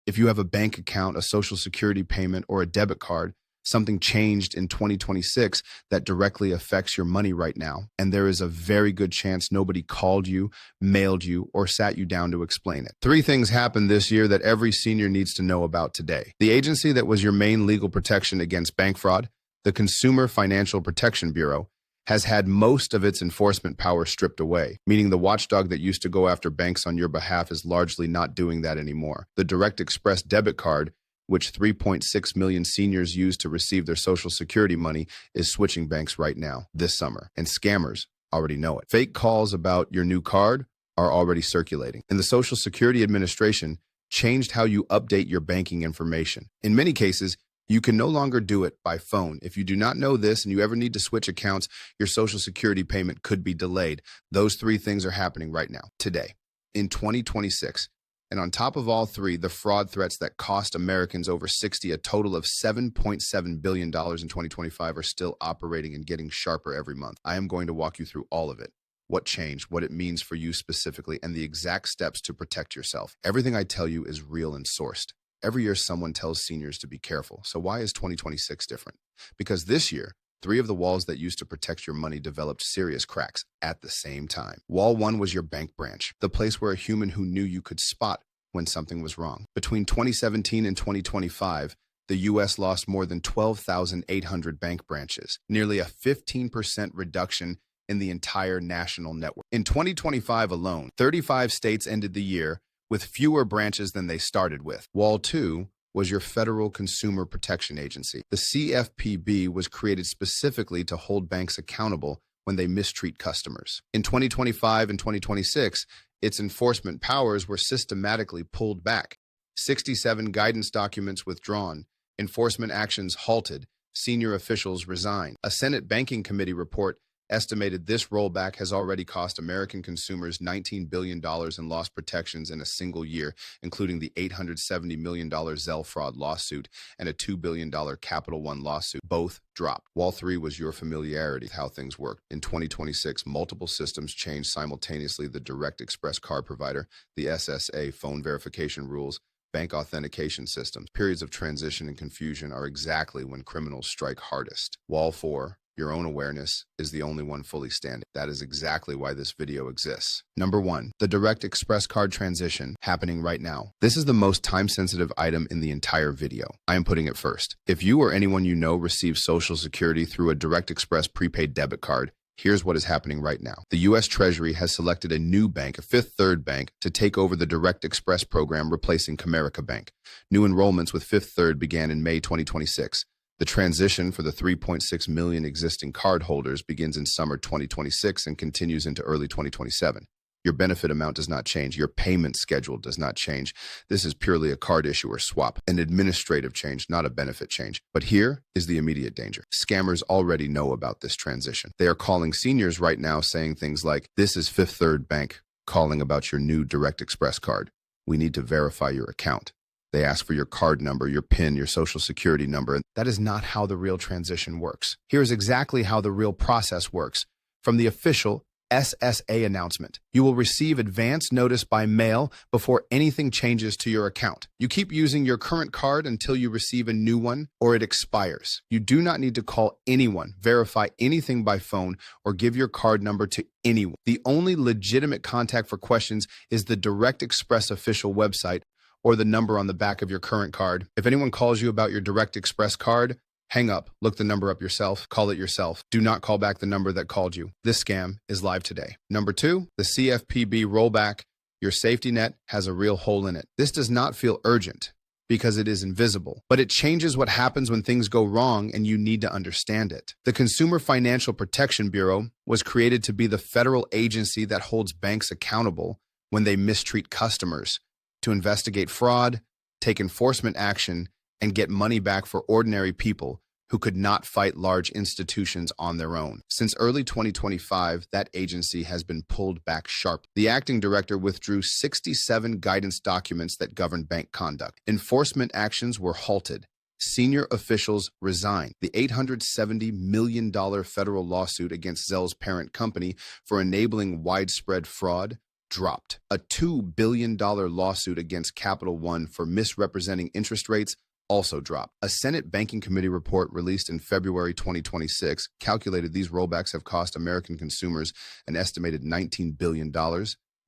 If you have a bank account, a social security payment, or a debit card, something changed in 2026 that directly affects your money right now, and there is a very good chance nobody called you, mailed you, or sat you down to explain it. 3 things happened this year that every senior needs to know about today. The agency that was your main legal protection against bank fraud, the Consumer Financial Protection Bureau, has had most of its enforcement power stripped away, meaning the watchdog that used to go after banks on your behalf is largely not doing that anymore. The Direct Express debit card, which 3.6 million seniors use to receive their Social Security money, is switching banks right now, this summer. And scammers already know it. Fake calls about your new card are already circulating. And the Social Security Administration changed how you update your banking information. In many cases, you can no longer do it by phone. If you do not know this and you ever need to switch accounts, your Social Security payment could be delayed. Those 3 things are happening right now, today, in 2026. And on top of all 3, the fraud threats that cost Americans over 60, a total of $7.7 billion in 2025 are still operating and getting sharper every month. I am going to walk you through all of it. What changed, what it means for you specifically, and the exact steps to protect yourself. Everything I tell you is real and sourced. Every year, someone tells seniors to be careful. So why is 2026 different? Because this year, 3 of the walls that used to protect your money developed serious cracks at the same time. Wall 1 was your bank branch, the place where a human who knew you could spot when something was wrong. Between 2017 and 2025, the U.S. lost more than 12,800 bank branches, nearly a 15% reduction in the entire national network. In 2025 alone, 35 states ended the year with fewer branches than they started with. Wall 2 was your Federal Consumer Protection Agency. The CFPB was created specifically to hold banks accountable when they mistreat customers. In 2025 and 2026, its enforcement powers were systematically pulled back. 67 guidance documents withdrawn, enforcement actions halted, senior officials resigned. A Senate Banking Committee report estimated this rollback has already cost American consumers $19 billion in lost protections in a single year, including the $870 million Zelle fraud lawsuit and a $2 billion Capital One lawsuit. Both dropped. Wall 3 was your familiarity with how things worked. In 2026, multiple systems changed simultaneously: the Direct Express card provider, the SSA phone verification rules, bank authentication systems. Periods of transition and confusion are exactly when criminals strike hardest. Wall 4, your own awareness, is the only one fully standing. That is exactly why this video exists. Number 1, the Direct Express card transition happening right now. This is the most time-sensitive item in the entire video. I am putting it first. If you or anyone you know receives Social Security through a Direct Express prepaid debit card, here's what is happening right now. The U.S. Treasury has selected a new bank, a Fifth Third Bank, to take over the Direct Express program, replacing Comerica Bank. New enrollments with Fifth Third began in May 2026. The transition for the 3.6 million existing cardholders begins in summer 2026 and continues into early 2027. Your benefit amount does not change. Your payment schedule does not change. This is purely a card issuer swap, an administrative change, not a benefit change. But here is the immediate danger. Scammers already know about this transition. They are calling seniors right now saying things like, "This is Fifth Third Bank calling about your new Direct Express card. We need to verify your account." They ask for your card number, your PIN, your Social Security number. That is not how the real transition works. Here's exactly how the real process works. From the official SSA announcement, you will receive advance notice by mail before anything changes to your account. You keep using your current card until you receive a new one or it expires. You do not need to call anyone, verify anything by phone, or give your card number to anyone. The only legitimate contact for questions is the Direct Express official website or the number on the back of your current card. If anyone calls you about your Direct Express card, hang up, look the number up yourself, call it yourself. Do not call back the number that called you. This scam is live today. Number 2, the CFPB rollback. Your safety net has a real hole in it. This does not feel urgent because it is invisible, but it changes what happens when things go wrong and you need to understand it. The Consumer Financial Protection Bureau was created to be the federal agency that holds banks accountable when they mistreat customers, to investigate fraud, take enforcement action, and get money back for ordinary people who could not fight large institutions on their own. Since early 2025, that agency has been pulled back sharp. The acting director withdrew 67 guidance documents that govern bank conduct. Enforcement actions were halted. Senior officials resigned. The $870 million federal lawsuit against Zelle's parent company for enabling widespread fraud dropped. A $2 billion lawsuit against Capital One for misrepresenting interest rates also dropped. A Senate Banking Committee report released in February 2026 calculated these rollbacks have cost American consumers an estimated $19 billion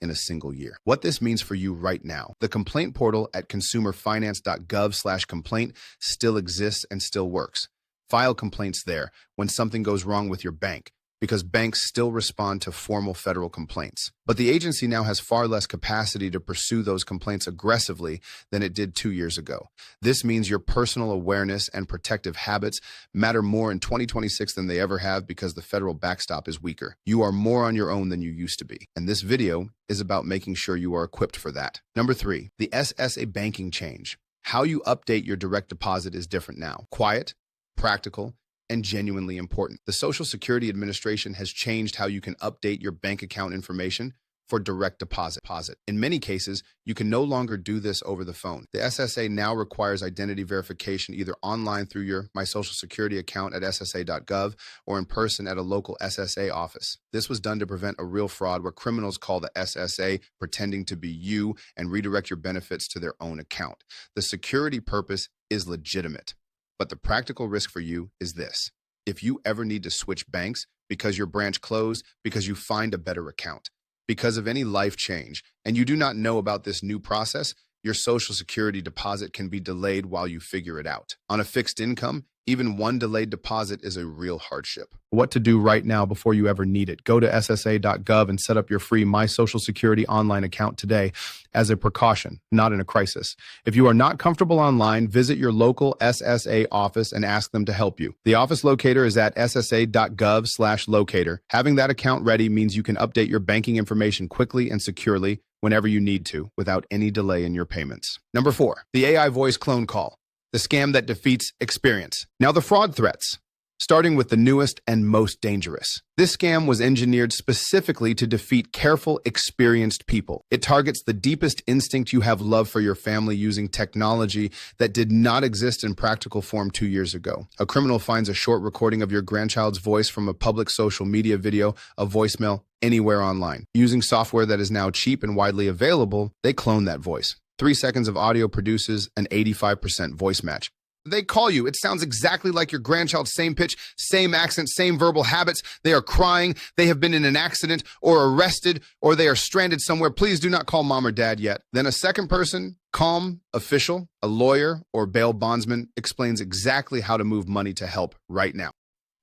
in a single year. What this means for you right now. The complaint portal at consumerfinance.gov/complaint still exists and still works. File complaints there when something goes wrong with your bank, because banks still respond to formal federal complaints. But the agency now has far less capacity to pursue those complaints aggressively than it did 2 years ago. This means your personal awareness and protective habits matter more in 2026 than they ever have because the federal backstop is weaker. You are more on your own than you used to be. And this video is about making sure you are equipped for that. Number 3, the SSA banking change. How you update your direct deposit is different now. Quiet, practical, and genuinely important. The Social Security Administration has changed how you can update your bank account information for direct deposit. In many cases, you can no longer do this over the phone. The SSA now requires identity verification either online through your My Social Security account at ssa.gov or in person at a local SSA office. This was done to prevent a real fraud where criminals call the SSA pretending to be you and redirect your benefits to their own account. The security purpose is legitimate. But the practical risk for you is this. If you ever need to switch banks because your branch closed, because you find a better account, because of any life change, and you do not know about this new process, your Social Security deposit can be delayed while you figure it out. On a fixed income, even one delayed deposit is a real hardship. What to do right now before you ever need it. Go to ssa.gov and set up your free My Social Security online account today as a precaution, not in a crisis. If you are not comfortable online, visit your local SSA office and ask them to help you. The office locator is at ssa.gov/locator. Having that account ready means you can update your banking information quickly and securely whenever you need to without any delay in your payments. Number 4, the AI voice clone call. The scam that defeats experience. Now the fraud threats, starting with the newest and most dangerous. This scam was engineered specifically to defeat careful, experienced people. It targets the deepest instinct you have, love for your family, using technology that did not exist in practical form 2 years ago. A criminal finds a short recording of your grandchild's voice from a public social media video, a voicemail, anywhere online. Using software that is now cheap and widely available, they clone that voice. 3 seconds of audio produces an 85% voice match. They call you. It sounds exactly like your grandchild, same pitch, same accent, same verbal habits. They are crying. They have been in an accident or arrested, or they are stranded somewhere. Please do not call mom or dad yet. Then a second person, calm, official, a lawyer or bail bondsman, explains exactly how to move money to help right now.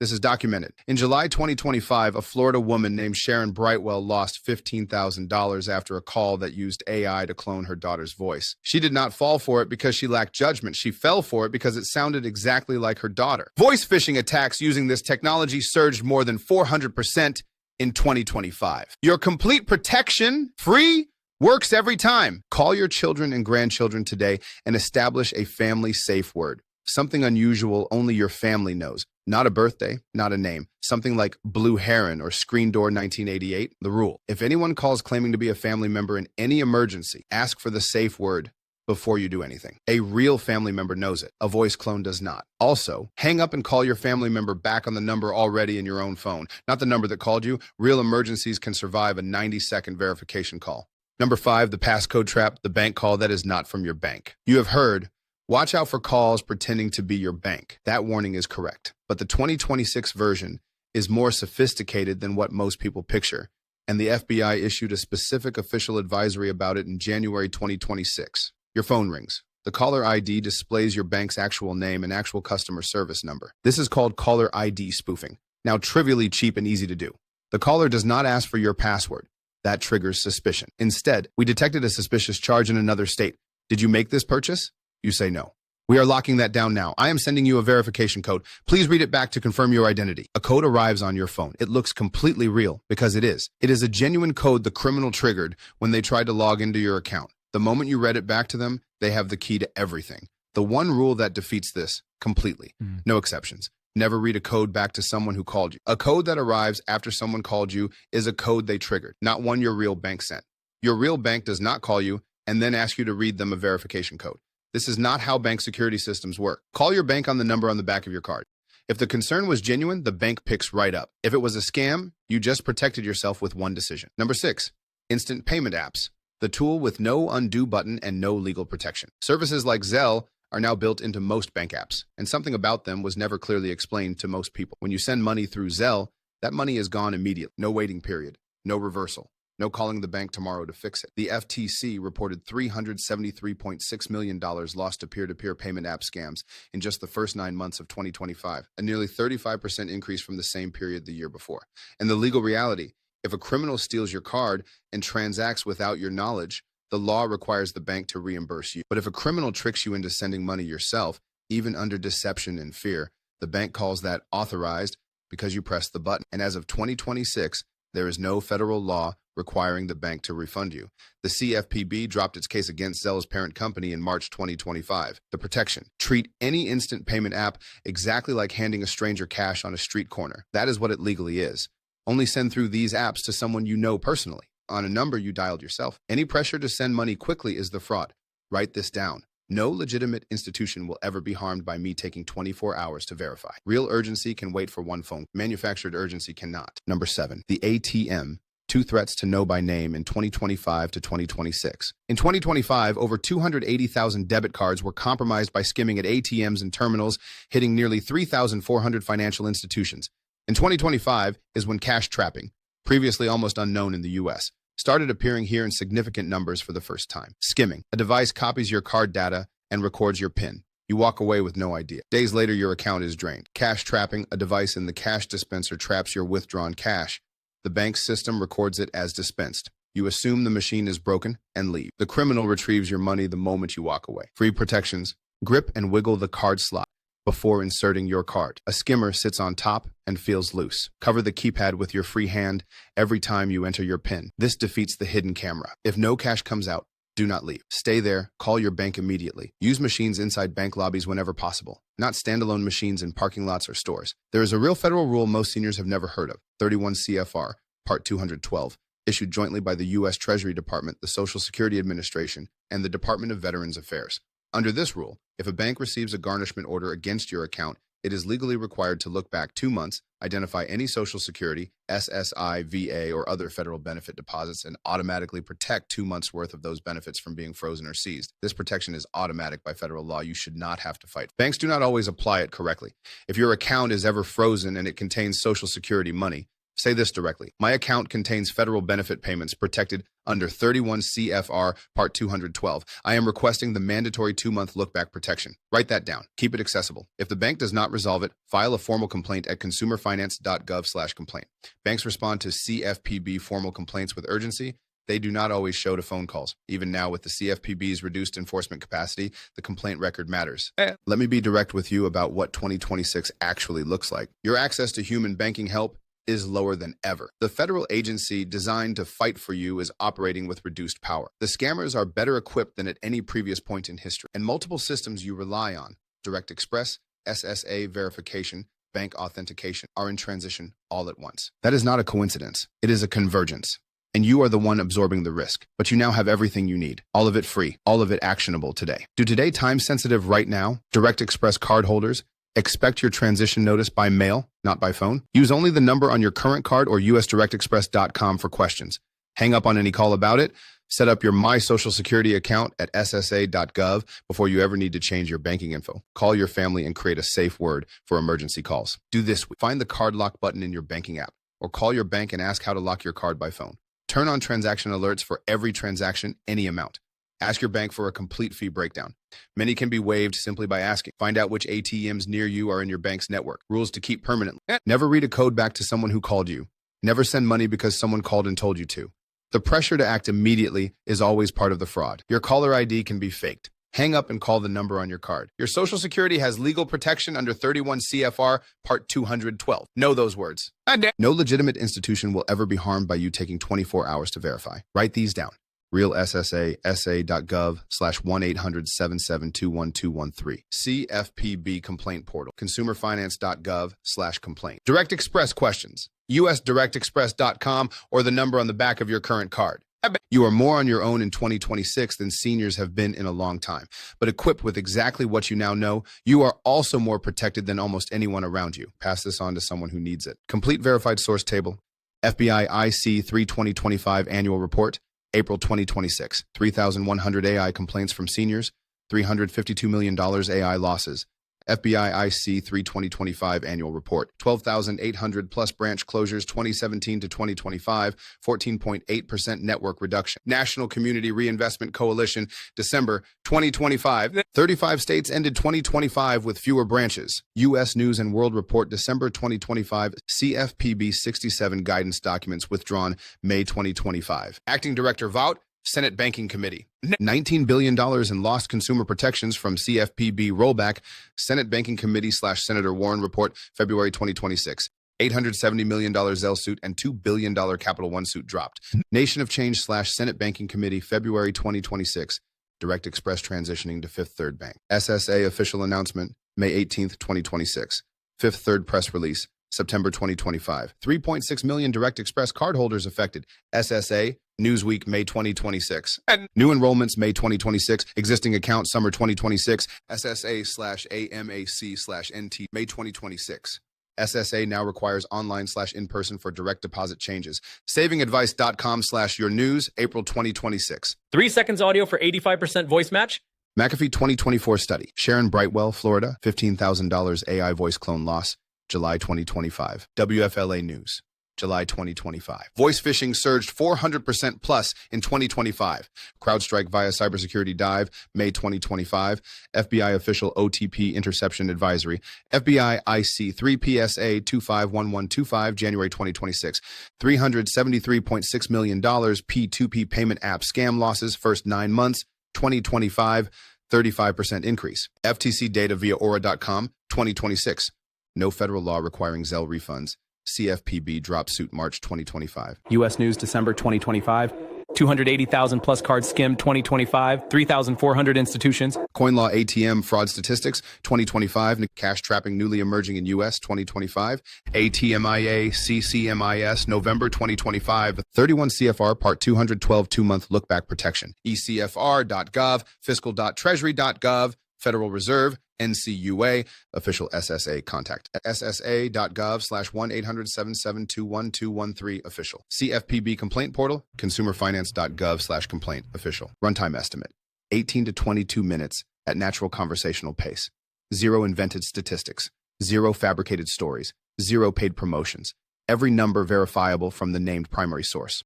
This is documented. In July 2025, a Florida woman named Sharon Brightwell lost $15,000 after a call that used AI to clone her daughter's voice. She did not fall for it because she lacked judgment. She fell for it because it sounded exactly like her daughter. Voice phishing attacks using this technology surged more than 400% in 2025. Your complete protection, free, works every time. Call your children and grandchildren today and establish a family safe word. Something unusual only your family knows. Not a birthday, not a name. Something like Blue Heron or Screen Door 1988. The rule. If anyone calls claiming to be a family member in any emergency, ask for the safe word before you do anything. A real family member knows it. A voice clone does not. Also, hang up and call your family member back on the number already in your own phone. Not the number that called you. Real emergencies can survive a 90-second verification call. Number 5, the passcode trap, the bank call that is not from your bank. You have heard, watch out for calls pretending to be your bank. That warning is correct. But the 2026 version is more sophisticated than what most people picture, and the FBI issued a specific official advisory about it in January 2026. Your phone rings. The caller ID displays your bank's actual name and actual customer service number. This is called caller ID spoofing. Now, trivially cheap and easy to do. The caller does not ask for your password. That triggers suspicion. Instead, we detected a suspicious charge in another state. Did you make this purchase? You say no. We are locking that down now. I am sending you a verification code. Please read it back to confirm your identity. A code arrives on your phone. It looks completely real because it is. It is a genuine code the criminal triggered when they tried to log into your account. The moment you read it back to them, they have the key to everything. The one rule that defeats this completely. No exceptions. Never read a code back to someone who called you. A code that arrives after someone called you is a code they triggered, not one your real bank sent. Your real bank does not call you and then ask you to read them a verification code. This is not how bank security systems work. Call your bank on the number on the back of your card. If the concern was genuine, the bank picks right up. If it was a scam, you just protected yourself with one decision. Number 6, Instant payment apps, the tool with no undo button and no legal protection. Services like Zelle are now built into most bank apps, and something about them was never clearly explained to most people. When you send money through Zelle, that money is gone immediately. No waiting period, no reversal, no calling the bank tomorrow to fix it. The FTC reported $373.6 million lost to peer-to-peer payment app scams in just the first 9 months of 2025, a nearly 35% increase from the same period the year before. And the legal reality, if a criminal steals your card and transacts without your knowledge, the law requires the bank to reimburse you. But if a criminal tricks you into sending money yourself, even under deception and fear, the bank calls that authorized because you pressed the button. And as of 2026, there is no federal law requiring the bank to refund you. The CFPB dropped its case against Zelle's parent company in March 2025. The protection: treat any instant payment app exactly like handing a stranger cash on a street corner. That is what it legally is. Only send through these apps to someone you know personally, on a number you dialed yourself. Any pressure to send money quickly is the fraud. Write this down. No legitimate institution will ever be harmed by me taking 24 hours to verify. Real urgency can wait for one phone. Manufactured urgency cannot. Number 7, the ATM. 2 threats to know by name in 2025 to 2026. In 2025, over 280,000 debit cards were compromised by skimming at ATMs and terminals, hitting nearly 3,400 financial institutions. In 2025 is when cash trapping, previously almost unknown in the US, started appearing here in significant numbers for the first time. Skimming: a device copies your card data and records your PIN. You walk away with no idea. Days later, your account is drained. Cash trapping: a device in the cash dispenser traps your withdrawn cash. The bank's system records it as dispensed. You assume the machine is broken and leave. The criminal retrieves your money the moment you walk away. Free protections: grip and wiggle the card slot before inserting your card. A skimmer sits on top and feels loose. Cover the keypad with your free hand every time you enter your PIN. This defeats the hidden camera. If no cash comes out, do not leave. Stay there. Call your bank immediately. Use machines inside bank lobbies whenever possible, not standalone machines in parking lots or stores. There is a real federal rule most seniors have never heard of, 31 CFR, Part 212, issued jointly by the U.S. Treasury Department, the Social Security Administration, and the Department of Veterans Affairs. Under this rule, if a bank receives a garnishment order against your account, it is legally required to look back 2 months, identify any Social Security, SSI, VA, or other federal benefit deposits, and automatically protect 2 months' worth of those benefits from being frozen or seized. This protection is automatic by federal law. You should not have to fight. Banks do not always apply it correctly. If your account is ever frozen and it contains Social Security money, say this directly: my account contains federal benefit payments protected under 31 CFR Part 212. I am requesting the mandatory 2-month look-back protection. Write that down. Keep it accessible. If the bank does not resolve it, file a formal complaint at consumerfinance.gov/complaint. Banks respond to CFPB formal complaints with urgency. They do not always show to phone calls. Even now, with the CFPB's reduced enforcement capacity, the complaint record matters. Let me be direct with you about what 2026 actually looks like. Your access to human banking help is lower than ever. The federal agency designed to fight for you is operating with reduced power. The scammers are better equipped than at any previous point in history, and multiple systems you rely on, Direct Express, SSA verification, bank authentication, are in transition all at once. That is not a coincidence. It is a convergence. And you are the one absorbing the risk. But you now have everything you need. All of it free. All of it actionable today. Do today time sensitive right now? Direct Express cardholders, expect your transition notice by mail, not by phone. Use only the number on your current card or usdirectexpress.com for questions. Hang up on any call about it. Set up your My Social Security account at ssa.gov before you ever need to change your banking info. Call your family and create a safe word for emergency calls. Do this. Find the card lock button in your banking app, or call your bank and ask how to lock your card by phone. Turn on transaction alerts for every transaction, any amount. Ask your bank for a complete fee breakdown. Many can be waived simply by asking. Find out which ATMs near you are in your bank's network. Rules to keep permanently. Never read a code back to someone who called you. Never send money because someone called and told you to. The pressure to act immediately is always part of the fraud. Your caller ID can be faked. Hang up and call the number on your card. Your Social Security has legal protection under 31 CFR Part 212. Know those words. No legitimate institution will ever be harmed by you taking 24 hours to verify. Write these down. Real SSA, sa.gov/1-800-772-1213. CFPB complaint portal. Consumerfinance.gov/complaint. Direct Express questions. usdirectexpress.com or the number on the back of your current card. You are more on your own in 2026 than seniors have been in a long time. But equipped with exactly what you now know, you are also more protected than almost anyone around you. Pass this on to someone who needs it. Complete verified source table. FBI IC 3 2025 Annual Report, April 2026. 3,100 AI complaints from seniors, $352 million AI losses. FBI IC 3 2025 Annual Report, 12,800 plus branch closures 2017 to 2025, 14.8% network reduction. National Community Reinvestment Coalition, December 2025. 35 states ended 2025 with fewer branches. U.S. News and World Report, December 2025. CFPB 67 guidance documents withdrawn, May 2025. Acting Director Vout, Senate Banking Committee. $19 billion in lost consumer protections from CFPB rollback. Senate Banking Committee / Senator Warren Report, February 2026. $870 million Zelle suit and $2 billion Capital One suit dropped. Nation of Change / Senate Banking Committee, February 2026. Direct Express transitioning to Fifth Third Bank. SSA official announcement, May 18th, 2026. Fifth Third press release, September 2025. 3.6 million Direct Express cardholders affected. SSA, Newsweek, May 2026. And new enrollments, May 2026. Existing account, summer 2026. SSA/AMAC/NT, May 2026. SSA now requires online / in-person for direct deposit changes. Savingadvice.com/your news, April 2026. 3 seconds audio for 85% voice match. McAfee 2024 study. Sharon Brightwell, Florida, $15,000 AI voice clone loss, July 2025. WFLA News, July 2025. Voice phishing surged 400% plus in 2025. CrowdStrike via cybersecurity dive, May 2025. FBI official OTP interception advisory. FBI IC 3 PSA 251125, January 2026. $373.6 million P2P payment app scam losses first 9 months, 2025, 35% increase. FTC data via Aura.com, 2026. No federal law requiring Zelle refunds. CFPB dropped suit March 2025. U.S. News, December 2025. 280,000 plus cards skimmed 2025. 3,400 institutions. CoinLaw ATM fraud statistics 2025. Cash trapping newly emerging in U.S. 2025. ATMIA CCMIS November 2025. 31 CFR Part 212 2-month look-back protection. ECFR.gov. Fiscal.treasury.gov. Federal Reserve. NCUA, official SSA contact. SSA.gov/1-800-772-1213 official. CFPB complaint portal, consumerfinance.gov/complaint official. Runtime estimate, 18 to 22 minutes at natural conversational pace. 0 invented statistics. 0 fabricated stories. 0 paid promotions. Every number verifiable from the named primary source.